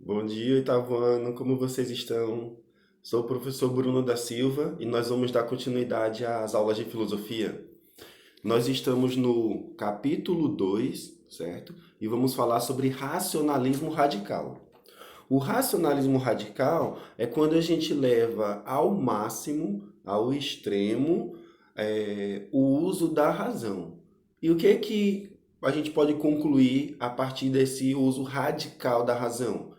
Bom dia, oitavo ano, como vocês estão? Sou o professor Bruno da Silva e nós vamos dar continuidade às aulas de filosofia. Nós estamos no capítulo 2, certo? E vamos falar sobre racionalismo radical. O racionalismo radical é quando a gente leva ao máximo, ao extremo, o uso da razão. E o que é que a gente pode concluir a partir desse uso radical da razão?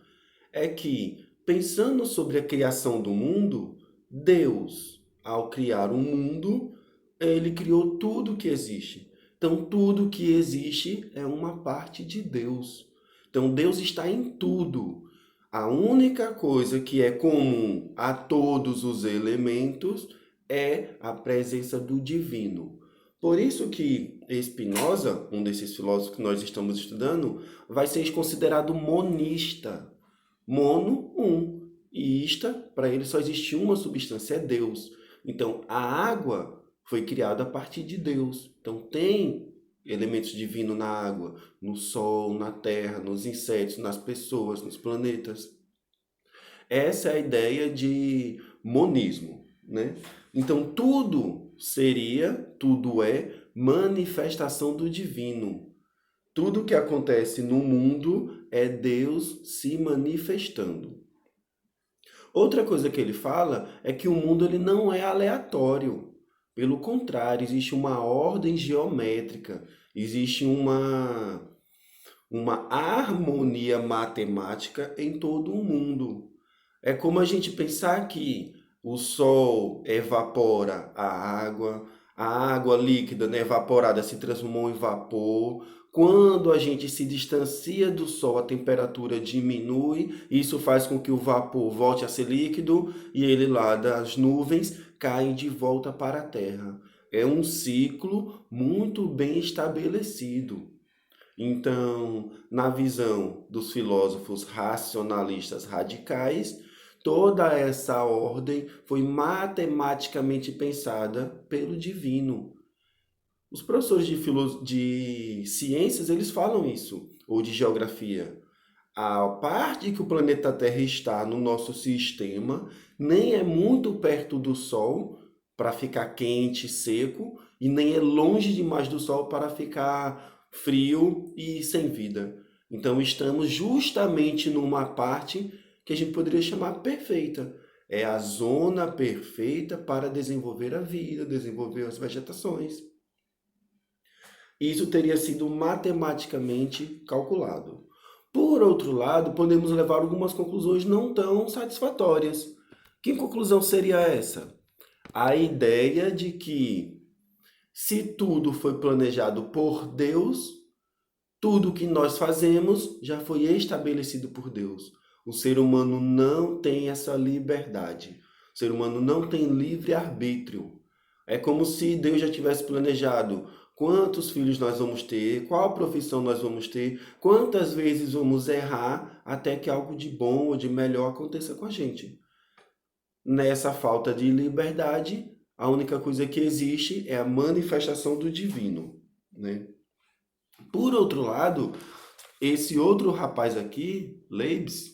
É que, pensando sobre a criação do mundo, Deus, ao criar o mundo, ele criou tudo que existe. Então, tudo que existe é uma parte de Deus. Então, Deus está em tudo. A única coisa que é comum a todos os elementos é a presença do divino. Por isso que Spinoza, um desses filósofos que nós estamos estudando, vai ser considerado monista. Mono, um. E ista, para ele só existe uma substância, é Deus. Então, a água foi criada a partir de Deus. Então, tem elementos divinos na água, no sol, na terra, nos insetos, nas pessoas, nos planetas. Essa é a ideia de monismo, né? Então, tudo é manifestação do divino. Tudo que acontece no mundo é Deus se manifestando. Outra coisa que ele fala é que o mundo ele não é aleatório. Pelo contrário, existe uma ordem geométrica, existe uma harmonia matemática em todo o mundo. É como a gente pensar que o sol evapora a água líquida, né, evaporada se transformou em vapor. Quando a gente se distancia do sol, a temperatura diminui, isso faz com que o vapor volte a ser líquido e ele lá das nuvens cai de volta para a terra. É um ciclo muito bem estabelecido. Então, na visão dos filósofos racionalistas radicais, toda essa ordem foi matematicamente pensada pelo divino. Os professores de ciências, eles falam isso, ou de geografia. A parte que o planeta Terra está no nosso sistema nem é muito perto do Sol para ficar quente, seco, e nem é longe demais do Sol para ficar frio e sem vida. Então estamos justamente numa parte que a gente poderia chamar perfeita. É a zona perfeita para desenvolver a vida, desenvolver as vegetações. Isso teria sido matematicamente calculado. Por outro lado, podemos levar algumas conclusões não tão satisfatórias. Que conclusão seria essa? A ideia de que, se tudo foi planejado por Deus, tudo que nós fazemos já foi estabelecido por Deus. O ser humano não tem essa liberdade. O ser humano não tem livre arbítrio. É como se Deus já tivesse planejado quantos filhos nós vamos ter, qual profissão nós vamos ter, quantas vezes vamos errar até que algo de bom ou de melhor aconteça com a gente. Nessa falta de liberdade, a única coisa que existe é a manifestação do divino, né? Por outro lado, esse outro rapaz aqui, Leibs,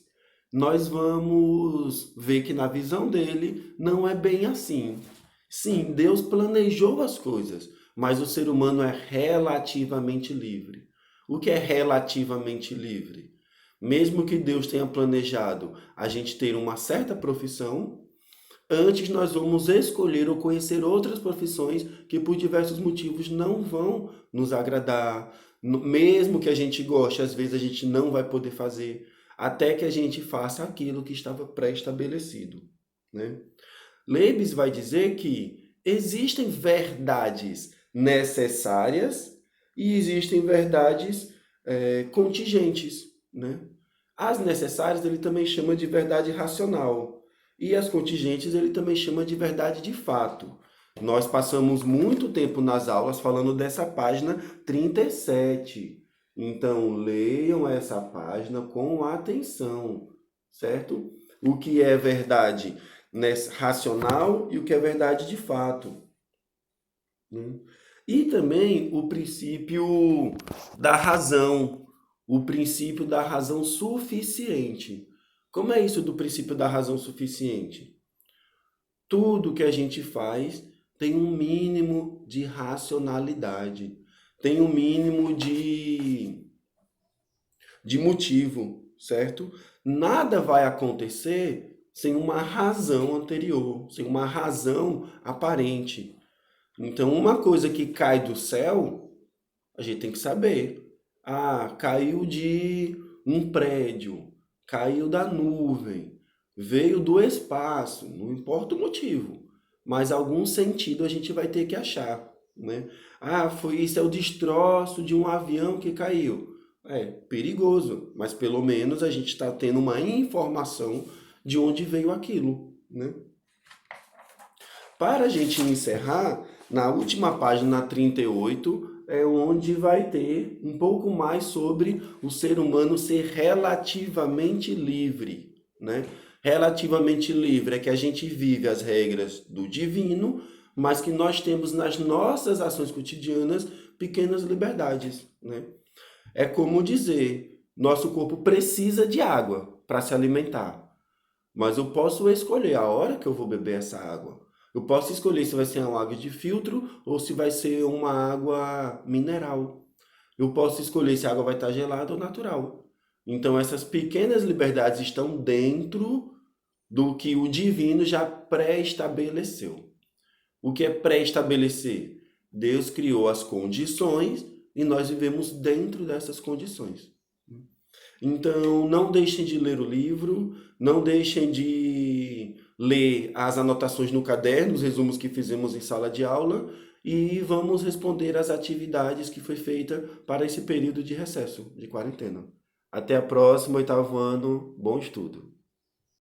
nós vamos ver que na visão dele não é bem assim. Sim, Deus planejou as coisas, mas o ser humano é relativamente livre. O que é relativamente livre? Mesmo que Deus tenha planejado a gente ter uma certa profissão, antes nós vamos escolher ou conhecer outras profissões que por diversos motivos não vão nos agradar. Mesmo que a gente goste, às vezes a gente não vai poder fazer, até que a gente faça aquilo que estava pré-estabelecido, né? Leibniz vai dizer que existem verdades necessárias e existem verdades contingentes, né? As necessárias ele também chama de verdade racional e as contingentes ele também chama de verdade de fato. Nós passamos muito tempo nas aulas falando dessa página 37. Então, leiam essa página com atenção, certo? O que é verdade, né, racional e o que é verdade de fato, né? E também o princípio da razão, o princípio da razão suficiente. Como é isso do princípio da razão suficiente? Tudo que a gente faz tem um mínimo de racionalidade, tem um mínimo de motivo, certo? Nada vai acontecer sem uma razão anterior, sem uma razão aparente. Então, uma coisa que cai do céu, a gente tem que saber. Ah, caiu de um prédio, caiu da nuvem, veio do espaço, não importa o motivo, mas algum sentido a gente vai ter que achar, né? Ah, isso é o destroço de um avião que caiu. É perigoso, mas pelo menos a gente está tendo uma informação de onde veio aquilo, né? Para a gente encerrar, na última página 38 é onde vai ter um pouco mais sobre o ser humano ser relativamente livre, né? Relativamente livre é que a gente vive as regras do divino, mas que nós temos nas nossas ações cotidianas pequenas liberdades, né? É como dizer, nosso corpo precisa de água para se alimentar. Mas eu posso escolher a hora que eu vou beber essa água. Eu posso escolher se vai ser uma água de filtro ou se vai ser uma água mineral. Eu posso escolher se a água vai estar gelada ou natural. Então, essas pequenas liberdades estão dentro do que o divino já pré-estabeleceu. O que é pré-estabelecer? Deus criou as condições e nós vivemos dentro dessas condições. Então, não deixem de ler o livro, não deixem de ler as anotações no caderno, os resumos que fizemos em sala de aula, e vamos responder às atividades que foi feita para esse período de recesso, de quarentena. Até a próxima, oitavo ano, bom estudo!